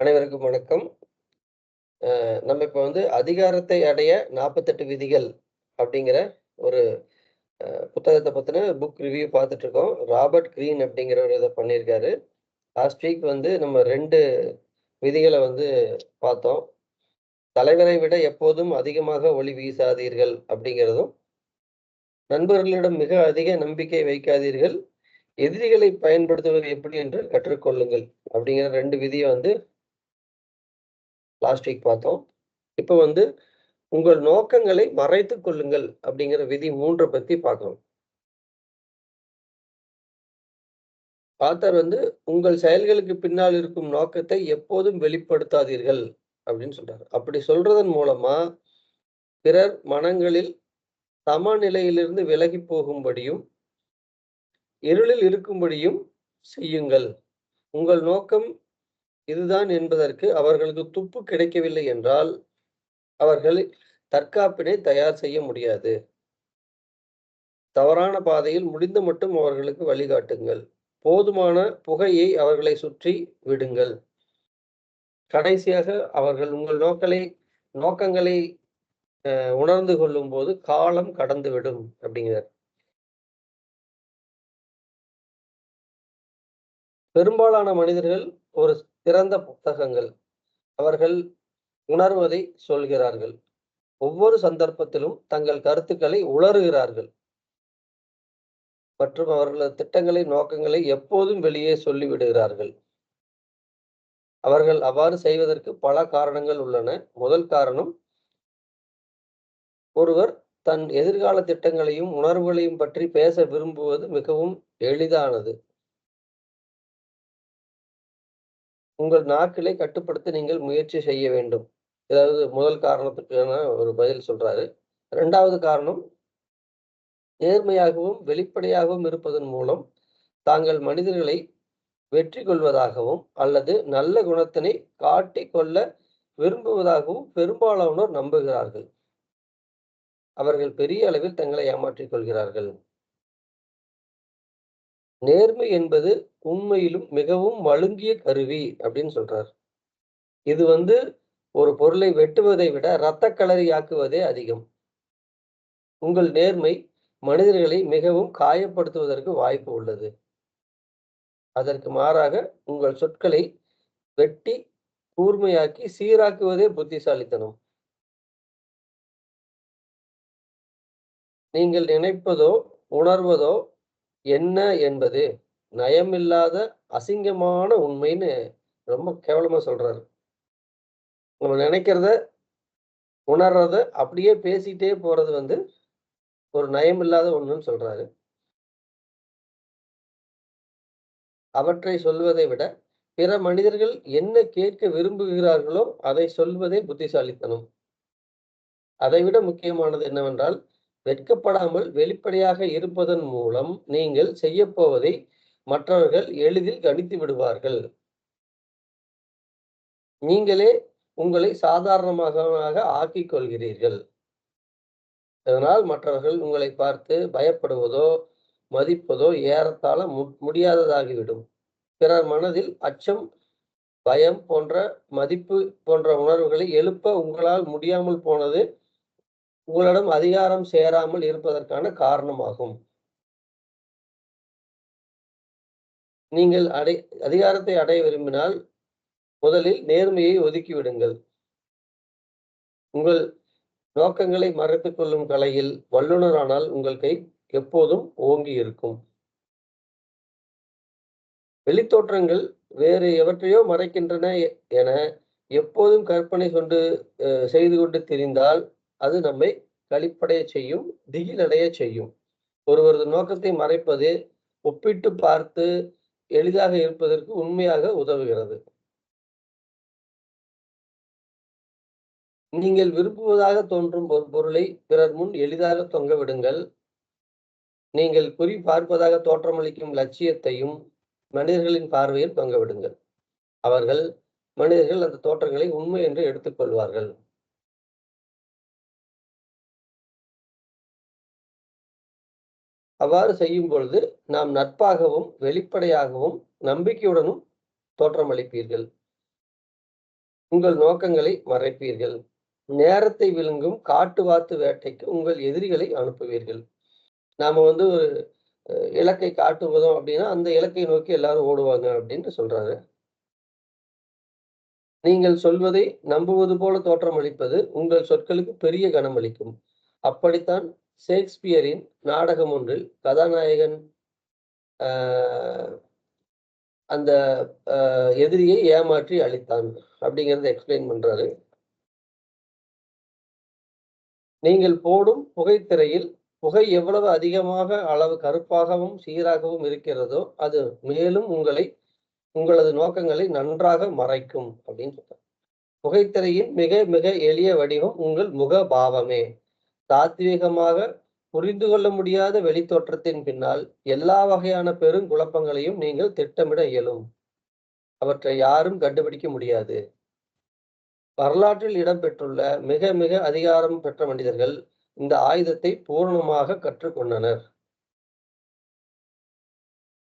அனைவருக்கும் வணக்கம். நம்ம இப்ப வந்து அதிகாரத்தை அடைய 48 விதிகள் அப்படிங்கிற ஒரு புத்தகத்த பத்தின புக் ரிவ்யூ பார்த்துட்டு இருக்கோம். ராபர்ட் கிரீன் அப்படிங்கிறவர் இத பண்ணியிருக்காரு. லாஸ்ட் வீக் வந்து நம்ம 2 விதிகள வந்து பார்த்தோம். தலைவரை விட எப்போதும் அதிகமாக ஒளி வீசாதீர்கள் அப்படிங்கிறதும், நண்பர்களிடம் மிக அதிக நம்பிக்கை வைக்காதீர்கள், எதிரிகளை பயன்படுத்துவது எப்படி என்று கற்றுக்கொள்ளுங்கள் அப்படிங்கிற 2 விதிய வந்து லாஸ்ட் வீக் பார்த்தோம். இப்ப வந்து உங்கள் நோக்கங்களை மறைத்துக் கொள்ளுங்கள் அப்படிங்கிற விதி 3 பத்தி பார்க்கிறோம். ஆத்தர் வந்து உங்கள் செயல்களுக்கு பின்னால் இருக்கும் நோக்கத்தை எப்போதும் வெளிப்படுத்தாதீர்கள் அப்படின்னு சொல்றாரு. அப்படி சொல்றதன் மூலமா பிறர் மனங்களில் சமநிலையிலிருந்து விலகிப் போகும்படியும், இருளில் இருக்கும்படியும் செய்யுங்கள். உங்கள் நோக்கம் இதுதான் என்பதற்கு அவர்களுக்கு துப்பு கிடைக்கவில்லை என்றால், அவர்கள் தற்காப்பினை தயார் செய்ய முடியாது. தவறான பாதையில் முடிந்த மட்டும் அவர்களுக்கு வழிகாட்டுங்கள். போதுமான புகையை அவர்களை சுற்றி விடுங்கள். கடைசியாக அவர்கள் உங்கள் நோக்கங்களை உணர்ந்து கொள்ளும்போது காலம் கடந்துவிடும் அப்படிங்கிறார். பெரும்பாலான மனிதர்கள் ஒரு திறந்த புத்தகங்கள். அவர்கள் உணர்வதை சொல்கிறார்கள். ஒவ்வொரு சந்தர்ப்பத்திலும் தங்கள் கருத்துக்களை உளறுகிறார்கள். மற்றும் அவர்களது திட்டங்களை, நோக்கங்களை எப்போதும் வெளியே சொல்லிவிடுகிறார்கள். அவர்கள் அவ்வாறு செய்வதற்கு பல காரணங்கள் உள்ளன. முதல் காரணம், ஒருவர் தன் எதிர்கால திட்டங்களையும், உணர்வுகளையும் பற்றி பேச விரும்புவது மிகவும் எளிதானது. உங்கள் நாக்களை கட்டுப்படுத்த நீங்கள் முயற்சி செய்ய வேண்டும். அதாவது முதல் காரணத்துக்கான ஒரு பதில் சொல்றாரு. 2வது காரணம், நேர்மையாகவும், வெளிப்படையாகவும் இருப்பதன் மூலம் தாங்கள் மனிதர்களை வெற்றி கொள்வதாகவும், அல்லது நல்ல குணத்தினை காட்டிக் கொள்ள விரும்புவதாகவும் பெரும்பாலானோர் நம்புகிறார்கள். அவர்கள் பெரிய அளவில் தங்களை ஏமாற்றிக் கொள்கிறார்கள். நேர்மை என்பது உண்மையிலும் மிகவும் மழுங்கிய கருவி அப்படின்னு சொல்றார். இது வந்து ஒரு பொருளை வெட்டுவதை விட இரத்தக் களரியாக்குவதே அதிகம். உங்கள் நேர்மை மனிதர்களை மிகவும் காயப்படுத்துவதற்கு வாய்ப்பு உள்ளது. அதற்கு மாறாக உங்கள் சொற்களை வெட்டி கூர்மையாக்கி சீராக்குவதே புத்திசாலித்தனம். நீங்கள் நினைப்பதோ, உணர்வதோ என்ன என்பது நயமில்லாத அசிங்கமான உண்மைன்னு ரொம்ப கேவலமா சொல்றாரு. நம்ம நினைக்கிறத, உணர்றத அப்படியே பேசிட்டே போறது வந்து ஒரு நயமில்லாத ஒண்ணுன்னு சொல்றாரு. அவற்றை சொல்வதை விட, பிற மனிதர்கள் என்ன கேட்க விரும்புகிறார்களோ, அதை சொல்வதே புத்திசாலித்தனம். அதைவிட முக்கியமானது என்னவென்றால், வெட்கப்படாமல் வெளிப்படையாக இருப்பதன் மூலம் நீங்கள் செய்யப்போவதை மற்றவர்கள் எளிதில் கணித்து விடுவார்கள். நீங்களே உங்களை சாதாரணமாக ஆக்கிக் கொள்கிறீர்கள். இதனால் மற்றவர்கள் உங்களை பார்த்து பயப்படுவதோ, மதிப்பதோ ஏறத்தாழ முடியாததாகிவிடும். பிறர் மனதில் அச்சம், பயம் போன்ற மதிப்பு போன்ற உணர்வுகளை எழுப்ப உங்களால் முடியாமல் போனது, உங்களிடம் அதிகாரம் சேராமல் இருப்பதற்கான காரணமாகும். நீங்கள் அதிகாரத்தை அடைய விரும்பினால், முதலில் நேர்மையை ஒதுக்கிவிடுங்கள். உங்கள் நோக்கங்களை மறைத்துக் கொள்ளும் கலையில் வல்லுனரானால் உங்கள் கை எப்போதும் ஓங்கி இருக்கும். வெளித்தோற்றங்கள் வேறு எவற்றையோ மறைக்கின்றன என எப்போதும் கற்பனை செய்து கொண்டு திரிந்தால், அது நம்மை களிப்படையச் செய்யும், திகிலடையச் செய்யும். ஒருவரது நோக்கத்தை மறைப்பது, ஒப்பிட்டுப் பார்த்து எளிதாக இருப்பதற்கு உண்மையாக உதவுகிறது. நீங்கள் விரும்புவதாக தோன்றும் ஒரு பொருளை பிறர் முன் எளிதாக தொங்க விடுங்கள். நீங்கள் குறி பார்ப்பதாக தோற்றமளிக்கும் லட்சியத்தையும் மனிதர்களின் பார்வையில் தொங்க விடுங்கள். மனிதர்கள் அந்த தோற்றங்களை உண்மை என்று எடுத்துக்கொள்வார்கள். அவ்வாறு செய்யும் பொழுது நாம் நட்பாகவும், வெளிப்படையாகவும், நம்பிக்கையுடனும் தோற்றமளிப்பீர்கள். உங்கள் நோக்கங்களை மறைப்பீர்கள். நேரத்தை விழுங்கும் காட்டு வாத்து வேட்டைக்கு உங்கள் எதிரிகளை அனுப்புவீர்கள். நாம வந்து ஒரு இலக்கை காட்டுவதோம் அப்படின்னா, அந்த இலக்கை நோக்கி எல்லாரும் ஓடுவாங்க அப்படின்னு சொல்றாரு. நீங்கள் சொல்வதை நம்புவது போல தோற்றமளிப்பது உங்கள் சொற்களுக்கு பெரிய கனமளிக்கும். அப்படித்தான் ஷேக்ஸ்பியரின் நாடகம் ஒன்றில் கதாநாயகன் அ அந்த எதிரியை ஏமாற்றி அழித்தான். அப்படிங்கிறத எக்ஸ்பிளைன் பண்றாரு. நீங்கள் போடும் புகைத்திரையில் புகை எவ்வளவு அதிகமாக அளவு கருப்பாகவும், சீராகவும் இருக்கிறதோ, அது மேலும் உங்களது நோக்கங்களை நன்றாக மறைக்கும் அப்படின்னு சொல்றார். புகைத்திரையின் மிக மிக எளிய வடிவம் உங்கள் முகபாவமே. தாத்வீகமாக புரிந்து கொள்ள முடியாத வெளித்தோற்றத்தின் பின்னால் எல்லா வகையான பெருங்குழப்பங்களையும் நீங்கள் திட்டமிட இயலும். அவற்றை யாரும் கண்டுபிடிக்க முடியாது. வரலாற்றில் இடம்பெற்றுள்ள மிக மிக அதிகாரம் பெற்ற மனிதர்கள் இந்த ஆயுதத்தை பூரணமாக கற்றுக்கொண்டனர்.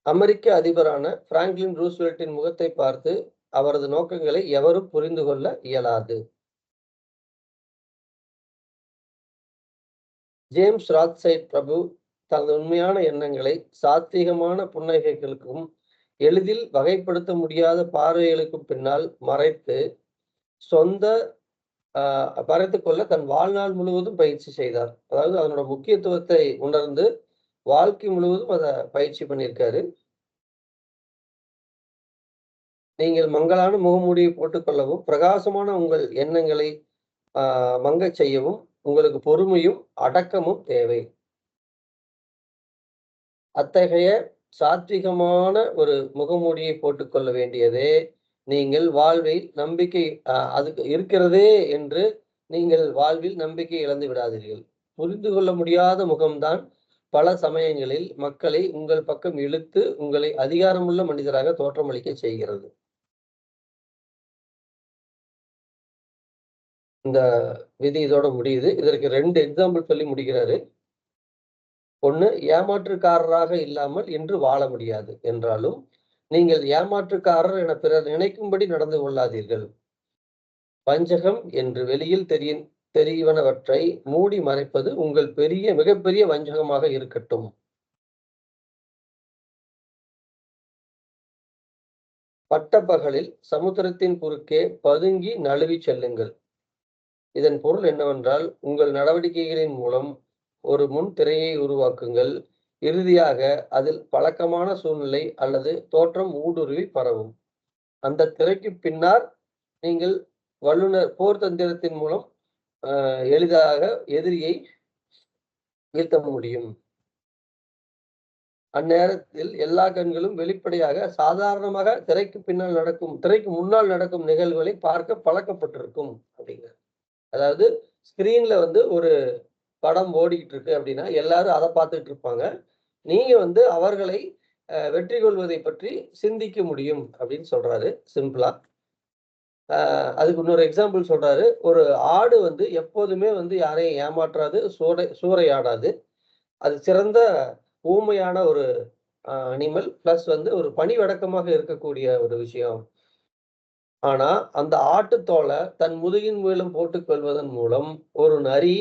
அமெரிக்க அதிபரான பிராங்க்லின் ரூஸ்வெல்ட்டின் முகத்தை பார்த்து அவரது நோக்கங்களை எவரும் புரிந்து கொள்ள இயலாது. ஜேம்ஸ் ராத்சைட் பிரபு தனது உண்மையான எண்ணங்களை சாத்வீகமான புன்னகைகளுக்கும் எளிதில் வகைப்படுத்த முடியாத பார்வைகளுக்கும் பின்னால் சொந்த மறைத்துக் கொள்ள தன் வாழ்நாள் முழுவதும் பயிற்சி செய்தார். அதாவது அதனோட முக்கியத்துவத்தை உணர்ந்து வாழ்க்கை முழுவதும் அதை பயிற்சி பண்ணியிருக்காரு. நீங்கள் மங்கலான முகமூடியை போட்டுக்கொள்ளவும், பிரகாசமான உங்கள் எண்ணங்களை மங்கச் செய்யவும் உங்களுக்கு பொறுமையும் அடக்கமும் தேவை. அத்தகைய சாத்விகமான ஒரு முகமூடியை போட்டுக்கொள்ள வேண்டியதே நீங்கள் வாழ்வில் நம்பிக்கை அதுக்கு இருக்கிறதே என்று நீங்கள் வாழ்வில் நம்பிக்கை இழந்து விடாதீர்கள். புரிந்து கொள்ள முடியாத முகம்தான் பல சமயங்களில் மக்களை உங்கள் பக்கம் இழுத்து உங்களை அதிகாரமுள்ள மனிதராக தோற்றமளிக்க செய்கிறது. இந்த விதி இதோட முடியுது. இதற்கு 2 எக்ஸாம்பிள் சொல்லி முடிக்கிறாரு. ஒண்ணு, ஏமாற்றுக்காரராக இல்லாமல் இன்று வாழ முடியாது என்றாலும், நீங்கள் ஏமாற்றுக்காரர் என பிறர் நினைக்கும்படி நடந்து கொள்ளாதீர்கள். வஞ்சகம் என்று வெளியில் தெரிவனவற்றை மூடி மறைப்பது உங்கள் மிகப்பெரிய வஞ்சகமாக இருக்கட்டும். பட்டப்பகலில் சமுத்திரத்தின் குறுக்கே பதுங்கி நழுவி செல்லுங்கள். இதன் பொருள் என்னவென்றால், உங்கள் நடவடிக்கைகளின் மூலம் ஒரு முன் திரையை உருவாக்குங்கள். இறுதியாக அதில் பழக்கமான சூழ்நிலை அல்லது தோற்றம் ஊடுருவி பரவும். அந்த திரைக்கு பின்னால் நீங்கள் போர் தந்திரத்தின் மூலம் எளிதாக எதிரியை வீழ்த்த முடியும். அந்நேரத்தில் எல்லா கண்களும் வெளிப்படையாக சாதாரணமாக திரைக்கு முன்னால் நடக்கும் நிகழ்வுகளை பார்க்க பழக்கப்பட்டிருக்கும் அப்படிங்கிற. அதாவது ஸ்கிரீன்ல வந்து ஒரு படம் ஓடிக்கிட்டு இருக்கு அப்படின்னா எல்லாரும் அதை பார்த்துட்டு இருப்பாங்க. நீங்க அவர்களை வெற்றி கொள்வதை பற்றி சிந்திக்க முடியும் அப்படின்னு சொல்றாரு சிம்பிளா. அதுக்கு இன்னொரு எக்ஸாம்பிள் சொல்றாரு. ஒரு ஆடு எப்போதுமே யாரையும் ஏமாற்றாது, சூறையாடாது. அது சிறந்த ஊமையான ஒரு அனிமல். பிளஸ் ஒரு பணிவடக்கமாக இருக்கக்கூடிய ஒரு விஷயம். ஆனா அந்த ஆட்டுத்தோலை தன் முதுகின் மேலும் போட்டுக் கொள்வதன் மூலம் ஒரு நரி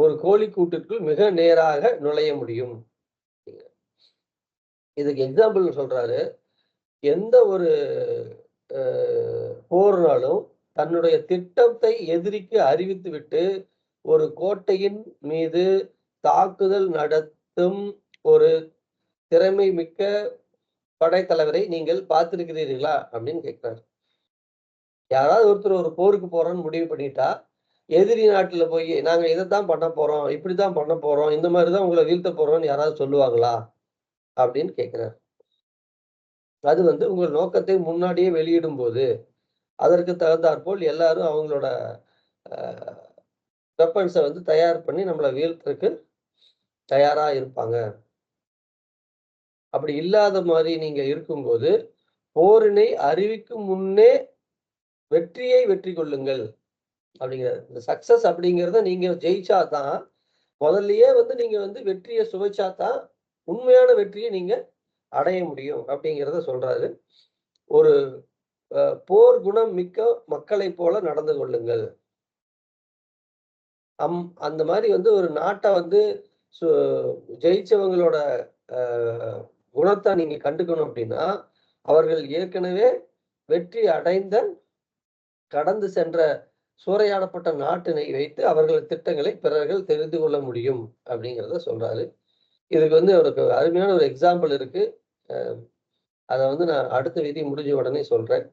ஒரு கோழி கூட்டிற்குள் மிக நேராக நுழைய முடியும். இதுக்கு எக்ஸாம்பிள் சொல்றாரு. எந்த ஒரு போர்னாலும் தன்னுடைய திட்டத்தை எதிரிக்கு அறிவித்துவிட்டு ஒரு கோட்டையின் மீது தாக்குதல் நடத்தும் ஒரு திறமை மிக்க படைத்தலைவரை நீங்கள் பார்த்திருக்கிறீர்களா அப்படின்னு கேட்கிறார். யாராவது ஒருத்தர் ஒரு போருக்கு போறோம்னு முடிவு பண்ணிட்டா, எதிரி நாட்டுல போய் நாங்க இதைத்தான் பண்ண போறோம், இப்படித்தான் பண்ண போறோம், இந்த மாதிரிதான் உங்களை வீழ்த்த போறோம்னு யாராவது சொல்லுவாங்களா அப்படின்னு கேட்கிறார். அது உங்கள் நோக்கத்தை முன்னாடியே வெளியிடும் போது அதற்கு தகுந்தாற்போல் எல்லாரும் அவங்களோட வெப்பன்ஸை தயார் பண்ணி நம்மளை வீழ்த்துறதுக்கு தயாரா இருப்பாங்க. அப்படி இல்லாத மாதிரி நீங்க இருக்கும்போது போரினை அறிவிக்கும் முன்னே வெற்றி கொள்ளுங்கள் அப்படிங்கிறது. இந்த சக்சஸ் அப்படிங்கிறத நீங்க ஜெயிச்சாதான், முதல்லயே நீங்க வெற்றியை சுவைச்சாதான் உண்மையான வெற்றியை நீங்க அடைய முடியும் அப்படிங்கிறத சொல்றாரு. ஒரு போர் குணம் மிக்க மக்களைப் போல நடந்து கொள்ளுங்கள். அந்த மாரி வந்து ஒரு நாட்ட வந்து சு ஜெயிச்சவங்களோட அ குணத்த நீங்க கண்டுக்கணும் அப்டின்னா, அவர்கள் ஏற்கனவே வெற்றி அடைந்த, கடந்து சென்ற சூறையாடப்பட்ட நாட்டினை வைத்து அவர்கள் திட்டங்களை பிறர்கள் தெரிந்து கொள்ள முடியும் அப்டிங்கிறத சொல்றாரு. இதுக்கு வந்து ஒரு அருமையான ஒரு எக்ஸாம்பிள் இருக்கு. அ அத வந்து நான் அடுத்த விதி முடிஞ்ச உடனே சொல்றேன்.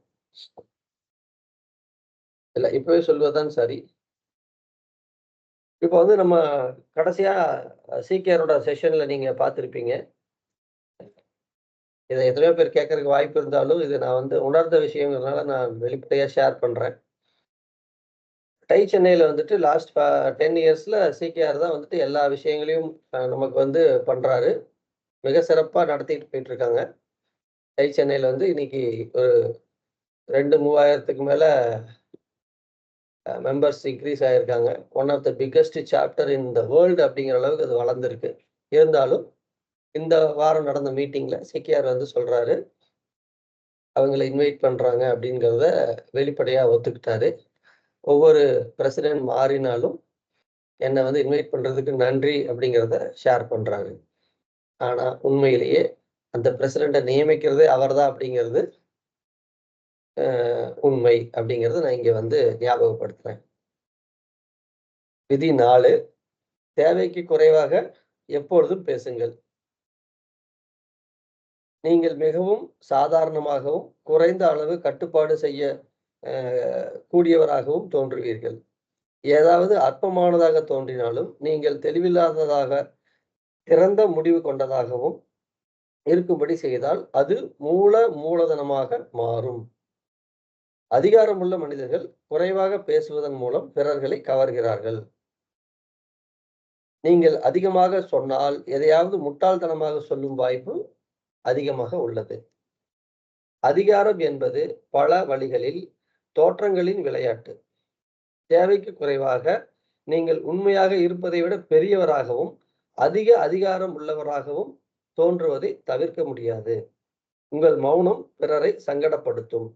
இல்ல இப்பவே சொல்வதுதான் சரி. இப்ப வந்து நம்ம கடைசியா சீக்கியரோட செஷன்ல நீங்க பார்த்திருப்பீங்க. இத எத்தனையோ பேர் கேட்கறதுக்கு வாய்ப்பு இருந்தாலும், இது நான் வந்து உணர்ந்த விஷயங்கிறதுனால நான் வெளிப்படையா ஷேர் பண்றேன். சென்னையில வந்துட்டு லாஸ்ட் 10 இயர்ஸ்ல சிகேஆர் தான் வந்துட்டு எல்லா விஷயங்களையும் நமக்கு வந்து பண்றாரு. மிக சிறப்பா நடத்திட்டு போயிட்டு இருக்காங்க. சென்னையில வந்து இன்னைக்கு ஒரு 2, 3000த்துக்கு மேல மெம்பர்ஸ் இன்கிரீஸ் ஆயிருக்காங்க. One of the biggest chapter in the world அப்படிங்கிற அளவுக்கு அது வளர்ந்திருக்கு. இருந்தாலும் இந்த வாரம் நடந்த மீட்டிங்ல சிகேஆர் வந்து சொல்றாரு, அவங்கள இன்வைட் பண்றாங்க அப்படிங்கிறத வெளிப்படையா ஒத்துக்கிட்டாரு. ஒவ்வொரு பிரசிடென்ட் மாறினாலும் என்ன வந்து இன்வைட் பண்றதுக்கு நன்றி அப்படிங்கிறத ஷேர் பண்றாரு. ஆனா உண்மையிலேயே அந்த பிரசிடென்ட்ட நியமிக்கிறதே அவர்தான் அப்படிங்கிறது உண்மை அப்படிங்கிறத நான் இங்க வந்து ஞாபகப்படுத்துறேன். விதி 4 தேவைக்கு குறைவாக எப்பொழுதும் பேசுங்கள். நீங்கள் மிகவும் சாதாரணமாகவும், குறைந்த அளவு கட்டுப்பாடு செய்ய அ கூடியவராகவும் தோன்றுவீர்கள். ஏதாவது அற்பமானதாக தோன்றினாலும், நீங்கள் தெளிவில்லாததாக, திறந்த முடிவு கொண்டதாகவும் இருக்கும்படி செய்தால், அது மூலதனமாக மாறும். அதிகாரமுள்ள மனிதர்கள் குறைவாக பேசுவதன் மூலம் பிறர்களை கவர்கிறார்கள். நீங்கள் அதிகமாக சொன்னால், எதையாவது முட்டாள்தனமாக சொல்லும் வாய்ப்பு அதிகமாக உள்ளது. அதிகாரம் என்பது பல வழிகளில் தோற்றங்களின் விளையாட்டு. தேவைக்கு குறைவாக நீங்கள் உண்மையாக இருப்பதை விட பெரியவராகவும், அதிக அதிகாரம் உள்ளவராகவும் தோன்றுவதை தவிர்க்க முடியாது. உங்கள் மௌனம் பிறரை சங்கடப்படுத்தும்.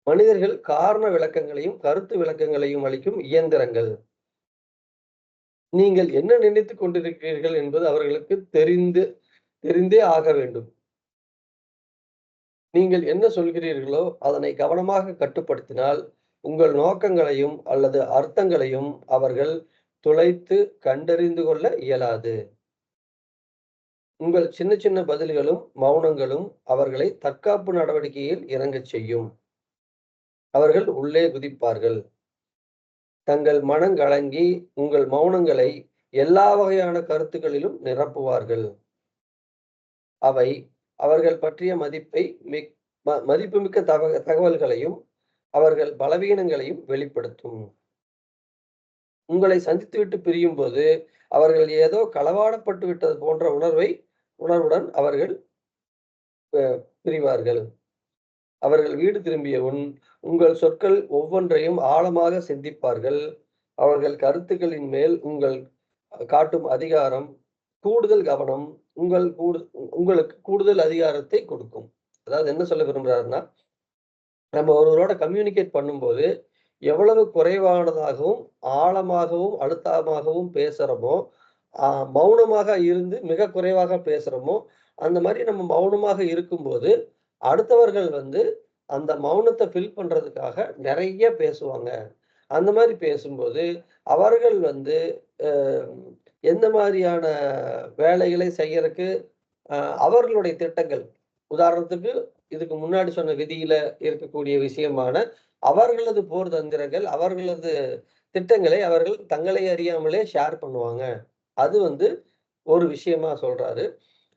மனிதர்கள் காரண விளக்கங்களையும், கருத்து விளக்கங்களையும் அளிக்கும் இயந்திரங்கள். நீங்கள் என்ன நினைத்துக் கொண்டிருக்கிறீர்கள் என்பது அவர்களுக்கு தெரிந்தே ஆக வேண்டும். நீங்கள் என்ன சொல்கிறீர்களோ, அதனை கவனமாக கட்டுப்படுத்தினால், உங்கள் நோக்கங்களையும் அல்லது அர்த்தங்களையும் அவர்கள் துளைத்து கண்டறிந்து கொள்ள இயலாது. உங்கள் சின்ன சின்ன பதில்களும், மௌனங்களும் அவர்களை தற்காப்பு நடவடிக்கையில் இறங்கச் செய்யும். அவர்கள் உள்ளே குதிப்பார்கள். தங்கள் மனங்கலங்கி உங்கள் மௌனங்களை எல்லா வகையான கருத்துக்களிலும் நிரப்புவார்கள். அவை அவர்கள் பற்றிய மதிப்புமிக்க தகவல்களையும், அவர்கள் பலவீனங்களையும் வெளிப்படுத்தும். உங்களை சந்தித்துவிட்டு பிரியும்போது, அவர்கள் ஏதோ களவாடப்பட்டு விட்டது போன்ற உணர்வுடன் அவர்கள் பிரிவார்கள். அவர்கள் வீடு திரும்பியவுடன், உங்கள் சொற்கள் ஒவ்வொன்றையும் ஆழமாக சிந்திப்பார்கள். அவர்கள் கருத்துக்களின் மேல் உங்கள் காட்டும் அதிகாரம், கூடுதல் கவனம், உங்களுக்கு கூடுதல் அதிகாரத்தை கொடுக்கும். அதாவது என்ன சொல்ல விரும்புறாருன்னா, நம்ம ஒருவரோட கம்யூனிகேட் பண்ணும்போது, எவ்வளவு குறைவானதாகவும், ஆழமாகவும், அழுத்தமாகவும் பேசுறோமோ, அ மௌனமாக இருந்து மிக குறைவாக பேசுறோமோ, அந்த மாரி நம்ம மௌனமாக இருக்கும்போது, அடுத்தவர்கள் வந்து அந்த மௌனத்த ஃபில் பண்றதுக்காக நெறைய பேசுவாங்க. அந்த மாரி பேசும்போது, அவர்கள் வந்து அ எந்த மாரியான வேலைகளை செய்யறக்கு அ அவர்களுடைய திட்டங்கள், உதாரணத்துக்கு இதுக்கு முன்னாடி சொன்ன விதியில இருக்கக்கூடிய விஷயமான, அவர்களது போர் தந்திரங்கள், அவர்களது திட்டங்களை அவர்கள் தங்களை அறியாமலே ஷேர் பண்ணுவாங்க. அது வந்து ஒரு விஷயமா சொல்றாரு.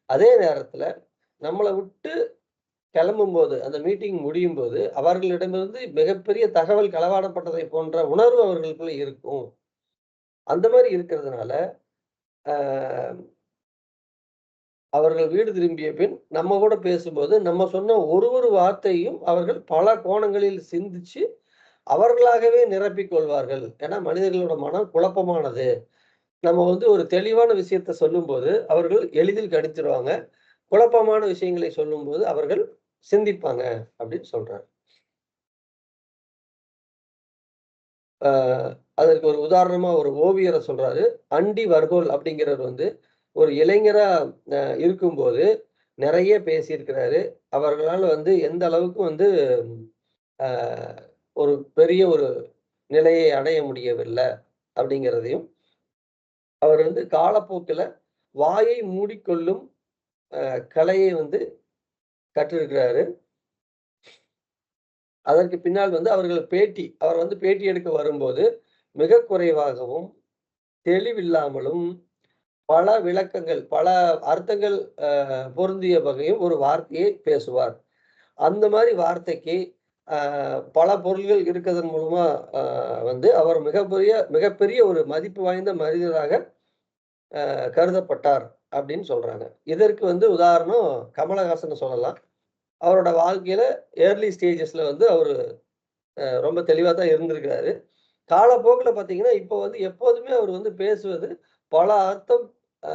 அதே நேரத்துல நம்மள விட்டு கிளம்பும்போது, அந்த மீட்டிங் முடியும்போது, அவர்களிடமிருந்து மிகப்பெரிய தகவல் களவாடப்பட்டதை போன்ற உணர்வு அவர்களுக்குள்ள இருக்கும். அந்த மாரி இருக்கிறதுனால, அ அவர்கள் வீடு திரும்பிய பின், நம்ம கூட பேசும்போது, நம்ம சொன்ன ஒரு வார்த்தையும் அவர்கள் பல கோணங்களில் சிந்திச்சு, அவர்களாகவே நிரப்பிக் கொள்வார்கள். ஏன்னா, மனிதர்களோட மனம் குழப்பமானது. நம்ம வந்து ஒரு தெளிவான விஷயத்த சொல்லும்போது, அவர்கள் எளிதில் கணித்துருவாங்க. குழப்பமான விஷயங்களை சொல்லும்போது, அவர்கள் சிந்திப்பாங்க அப்படின்னு சொல்றார். அதற்கு ஒரு உதாரணமா ஒரு ஓவியரை சொல்றாரு. அண்டி வர்ஹோல் அப்படிங்கிறவர் வந்து ஒரு இளைஞரா இருக்கும்போது நெறைய பேசியிருக்கிறாரு. அவர்களால வந்து எந்த அளவுக்கு வந்து அ ஒரு பெரிய ஒரு நிலையை அடைய முடியவில்ல அப்படிங்கிறதையும், அவர் வந்து காலப்போக்குல வாயை மூடிக்கொள்ளும் கலையை வந்து கற்றிருக்கிறாரு. அதற்கு பின்னால் வந்து அவர் வந்து பேட்டி எடுக்க வரும்போது, மிக குறைவாகவும், தெளிவில்லாமலும், பல விளக்கங்கள், பல அர்த்தங்கள் பொருந்திய வகையும் ஒரு வார்த்தையை பேசுவார். அந்த மாரி வார்த்தைக்கு அ பல பொருள்கள் இருக்கதன் மூலமா அ வந்து அவர் மிகப்பெரிய ஒரு மதிப்பு வாய்ந்த மனிதராக கருதப்பட்டார் அப்படின்னு சொல்றாங்க. இதற்கு வந்து உதாரணம் கமலஹாசன சொல்லலாம். அவரோட வாழ்க்கையில ஏர்லி ஸ்டேஜஸ்ல வந்து அவரு ரொம்ப தெளிவா தான் இருந்திருக்கிறாரு. காலப்போக்குல பார்த்தீங்கன்னா, இப்போ வந்து எப்போதுமே அவர் வந்து பேசுவது பல அர்த்தம் ஆ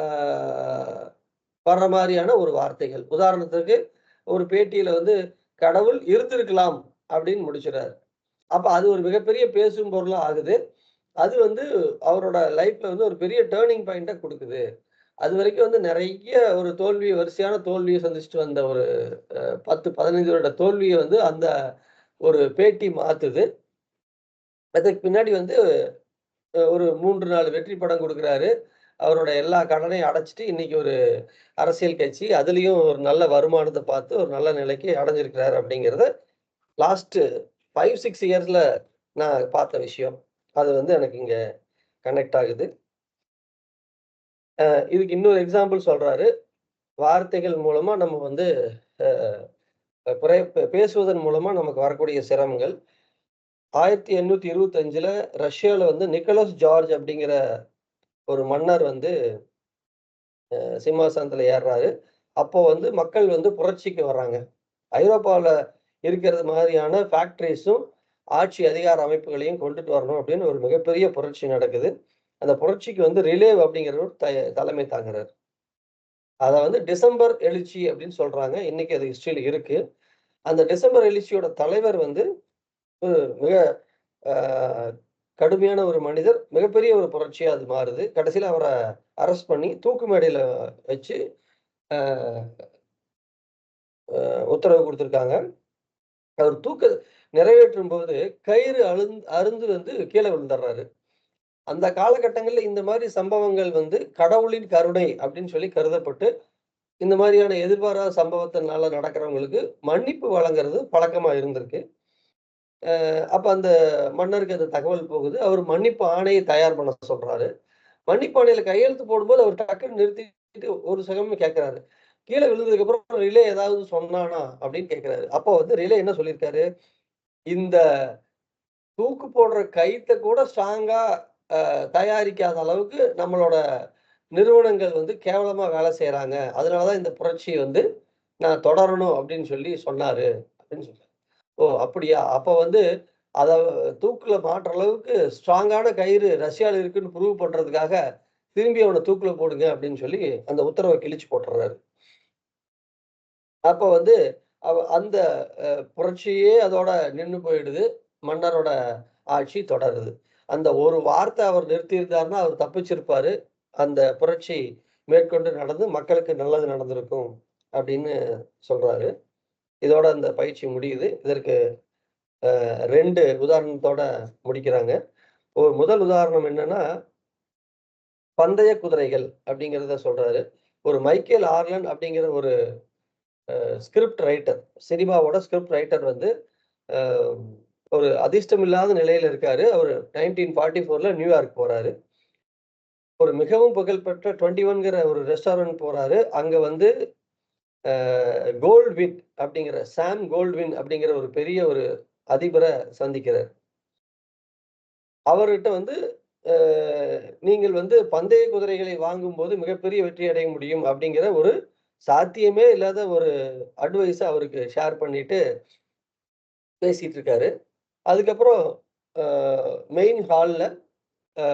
வர்ற மாரியான ஒரு வார்த்தைகள். உதாரணத்துக்கு ஒரு பேட்டியில வந்து கடவுள் இருந்திருக்கலாம் அப்படின்னு முடிச்சுறாரு. அப்ப அது ஒரு மிகப்பெரிய பேசும் பொருளா ஆகுது. அது வந்து அவரோட லைஃப்ல வந்து ஒரு பெரிய டர்னிங் பாயிண்ட்ட குடுக்குது. அதுவரைக்கும் வந்து நெறைய ஒரு வரிசையான தோல்விய சந்திச்சுட்டு வந்த ஒரு 10, 15 வருட தோல்விய வந்து அந்த ஒரு பேட்டி மாத்துது. அதுக்கு பின்னாடி வந்து ஒரு 3, 4 வெற்றி படம் குடுக்குறாரு. அவரோட எல்லா கடனையும் அடைச்சுட்டு, இன்னைக்கு ஒரு அரசியல் கட்சி, அதிலயும் ஒரு நல்ல வருமானத்த பார்த்து ஒரு நல்ல நிலைக்கு அடைஞ்சிருக்கிறாரு அப்படிங்கிறத லாஸ்ட் 5, 6 இயர்ஸ்ல நான் பார்த்த விஷயம். அது வந்து எனக்கு இங்க கனெக்ட் ஆகுது. இதுக்கு இன்னொரு எக்ஸாம்பிள் சொல்றாரு. வார்த்தைகள் மூலமா நம்ம வந்து அ பேசுவதன் மூலமா நமக்கு வரக்கூடிய சிரமங்கள். 1825ல ரஷ்யால வந்து நிக்கோலஸ் ஜார்ஜ் அப்படிங்கிற ஒரு மன்னர் வந்து சிம்மாசனத்துல ஏர்றாரு. அப்போ வந்து மக்கள் வந்து புரட்சிக்கு வர்றாங்க. ஐரோப்பாவுல இருக்கிறது மாதிரியான ஃபேக்டரிஸும், ஆட்சி அதிகார அமைப்புகளையும் கொண்டுட்டு வரணும் அப்படின்னு ஒரு மிகப்பெரிய புரட்சி நடக்குது. அந்த புரட்சிக்கு வந்து ரிலேவ் அப்படிங்கிறவர் தலைமை தாங்குறாரு. அத வந்து டிசம்பர் எழுச்சி அப்படின்னு சொல்றாங்க. இன்னைக்கு அது ஹிஸ்டரியில இருக்கு. அந்த டிசம்பர் எழுச்சியோட தலைவர் வந்து மிக அ கடுமையான ஒரு மனிதர். மிகப்பெரிய ஒரு புரட்சியா அது மாறுது. கடைசியில அவர அரெஸ்ட் பண்ணி தூக்கு மேடையில வச்சு அ உத்தரவு குடுத்திருக்காங்க. அவர் நிறைவேற்றும்போது கயிறு அருந்து வந்து கீழ விழுந்தர்றாரு. அந்த காலகட்டங்கள்ல இந்த மாரி சம்பவங்கள் வந்து கடவுளின் கருணை அப்படின்னு சொல்லி கருதப்பட்டு, இந்த மாரியான எதிர்பாராத சம்பவத்தினால நடக்கிறவங்களுக்கு மன்னிப்பு வழங்குறது பழக்கமா இருந்திருக்கு. அப்ப அந்த மன்னருக்கு அந்த தகவல் போகுது. அவரு மன்னிப்பு ஆணையை தயார் பண்ண சொல்றாரு. மன்னிப்பு ஆணையில கையெழுத்து போடும்போது அவர் டக்குன்னு நிறுத்திட்டு ஒரு செகண்ட் கேட்கிறாரு. கீழ விழுந்ததுக்கு அப்புறம் ரிலே ஏதாவது சொன்னானா? அப்படின்னு கேட்கிறாரு. அப்போ வந்து ரிலே என்ன சொல்லியிருக்காரு? இந்த தூக்கு போடுற கயித்த கூட ஸ்ட்ராங்கா தயாரிக்காத அளவுக்கு நம்மளோட நிறுவனங்கள் வந்து கேவலமா வேலை செய்றாங்க. அதனால தான் இந்த புரட்சி வந்து நான் தொடரணும் அப்படின்னு சொல்லி சொன்னாரு. அப்படின்னு சொன்னாரு. ஓ! அப்படியா? அப்ப வந்து அத தூக்குல மாட்டுற அளவுக்கு ஸ்ட்ராங்கான கயிறு ரஷ்யால இருக்குன்னு ப்ரூவ் பண்றதுக்காக, திரும்பி அவன தூக்குல போடுங்க அப்படின்னு சொல்லி அந்த உத்தரவ கிழிச்சு போட்டுர்றாரு. அப்ப வந்து அந்த புரட்சியே அதோட நின்னு போயிடுது. மன்னரோட ஆட்சி தொடருது. அந்த ஒரு வார்த்தை அவர் நிறுத்தியிருந்தாருன்னா, அவர் தப்பிச்சிருப்பாரு. அந்த புரட்சி மேற்கொண்டு நடந்து மக்களுக்கு நல்லது நடந்திருக்கும் அப்படின்னு சொல்றாரு. இதோட அந்த பயிற்சி முடியுது. இதற்கு 2 உதாரணத்தோட முடிக்கிறாங்க. ஒரு முதல் உதாரணம் என்னன்னா, பந்தய குதிரைகள் அப்படிங்கிறத சொல்றாரு. ஒரு மைக்கேல் ஆர்லன் அப்படிங்கிற ஒரு ஸ்கிரிப்ட் ரைட்டர், சினிமாவோட ஸ்கிரிப்ட் ரைட்டர் வந்து அ ஒரு அதிர்ஷ்டம் இல்லாத நிலையில இருக்காரு. அவரு 1944ல நியூயார்க் போறாரு. ஒரு மிகவும் புகழ்பெற்ற 21ங்கிற ஒரு ரெஸ்டாரண்ட் போறாரு. அங்க வந்து கோல்ட்வின் அப்படிங்கிற சாம் கோல்ட்வின் அப்படிங்கிற ஒரு பெரிய ஒரு அதிபர சந்திக்கிறார். அவர்கிட்ட வந்து அ நீங்கள் வந்து பந்தய குதிரைகளை வாங்கும்போது மிகப்பெரிய வெற்றி அடைய முடியும் அப்படிங்கிற ஒரு சாத்தியமே இல்லாத ஒரு அட்வைஸ அவருக்கு ஷேர் பண்ணிட்டு பேசிட்டு இருக்காரு. அதுக்கப்புறம் அ மெயின் ஹால்ல அ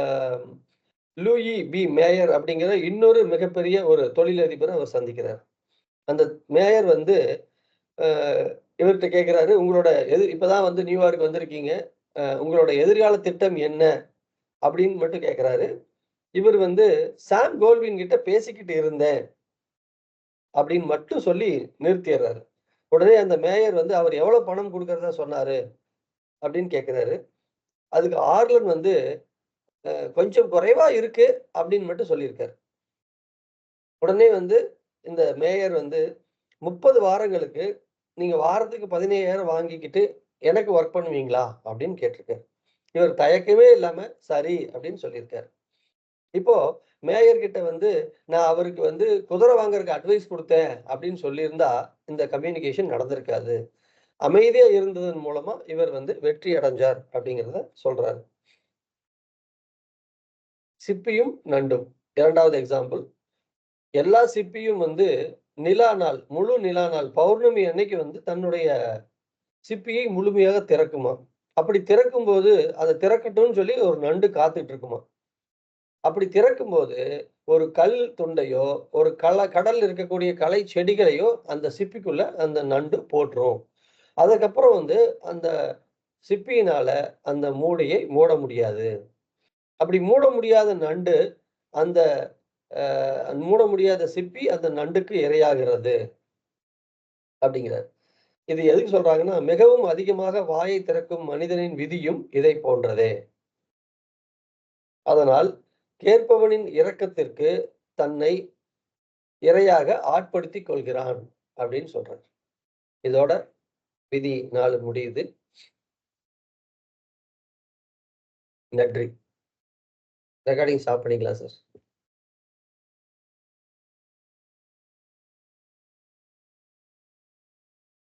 லூயி பி. மேயர் அப்படிங்கிற இன்னொரு மிகப்பெரிய ஒரு தொழிலதிபர அவர் சந்திக்கிறார். அந்த மேயர் வந்து அ இவர்ட்ட கேட்கிறாரு, "உங்களோட இப்பதான் வந்து நியூயார்க் வந்திருக்கீங்க. உங்களோட எதிர்கால திட்டம் என்ன அப்படின்னு மட்டும் கேட்கிறாரு. இவர் வந்து சாம் கோல்வின் கிட்ட பேசிக்கிட்டு இருந்தேன் அப்படின்னு மட்டும் சொல்லி நிறுத்திடுறாரு. உடனே அந்த மேயர் வந்து அவர் எவ்வளவு பணம் கொடுக்கறதா சொன்னாரு அப்படின்னு கேட்கிறாரு. அதுக்கு ஆர்லன் வந்து கொஞ்சம் குறைவா இருக்கு அப்படின்னு மட்டும் சொல்லியிருக்காரு. உடனே வந்து இந்த மேயர் வந்து 30 வாரங்களுக்கு நீங்க வாரத்துக்கு 15,000 வாங்கிக்கிட்டு எனக்கு ஒர்க் பண்ணுவீங்களா அப்படின்னு கேட்டிருக்காரு. இவர் தயக்கமே இல்லாம சரி அப்படின்னு சொல்லியிருக்காரு. இப்போ மேயர் கிட்ட வந்து நான் அவருக்கு வந்து குதிரை வாங்குறதுக்கு அட்வைஸ் குடுத்தேன் அப்படின்னு சொல்லியிருந்தா, இந்த கம்யூனிகேஷன் நடந்திருக்காது. அமைதியா இருந்ததன் மூலமா இவர் வந்து வெற்றி அடைஞ்சார் அப்படிங்கிறத சொல்றாரு. சிப்பியும் நண்டும் 2வது எக்ஸாம்பிள். எல்லா சிப்பியும் வந்து நிலா நாள், முழு நிலா நாள் பௌர்ணமி அன்னைக்கு வந்து தன்னுடைய சிப்பியை முழுமையாக திறக்குமாம். அப்படி திறக்கும்போது, அத திறக்கட்டும்னு சொல்லி ஒரு நண்டு காத்துட்டு இருக்குமாம். அப்படி திறக்கும்போது, ஒரு கல் துண்டையோ, ஒரு கடல்ல இருக்கக்கூடிய களை செடிகளையோ அந்த சிப்பிக்குள்ள அந்த நண்டு போட்டுரும். அதுக்கப்புறம் வந்து அந்த சிப்பியினால அந்த மூடியை மூட முடியாது. அப்படி மூட முடியாத நண்டு, அந்த மூட முடியாத சிப்பி அந்த நண்டுக்கு இரையாகிறது அப்படிங்கிறார். இது எதுக்கு சொல்றாங்கன்னா, மிகவும் அதிகமாக வாயை திறக்கும் மனிதனின் விதியும் இதைப் போன்றதே. அதனால் கேட்பவனின் இரக்கத்திற்கு தன்னை இரையாக ஆட்படுத்திக் கொள்கிறான் அப்படின்னு சொல்றார். இதோட விதி 4 முடியுது. நன்றி. ரெக்கார்டிங் ஸ்டாப் பண்ணிக்கலாம் சார்.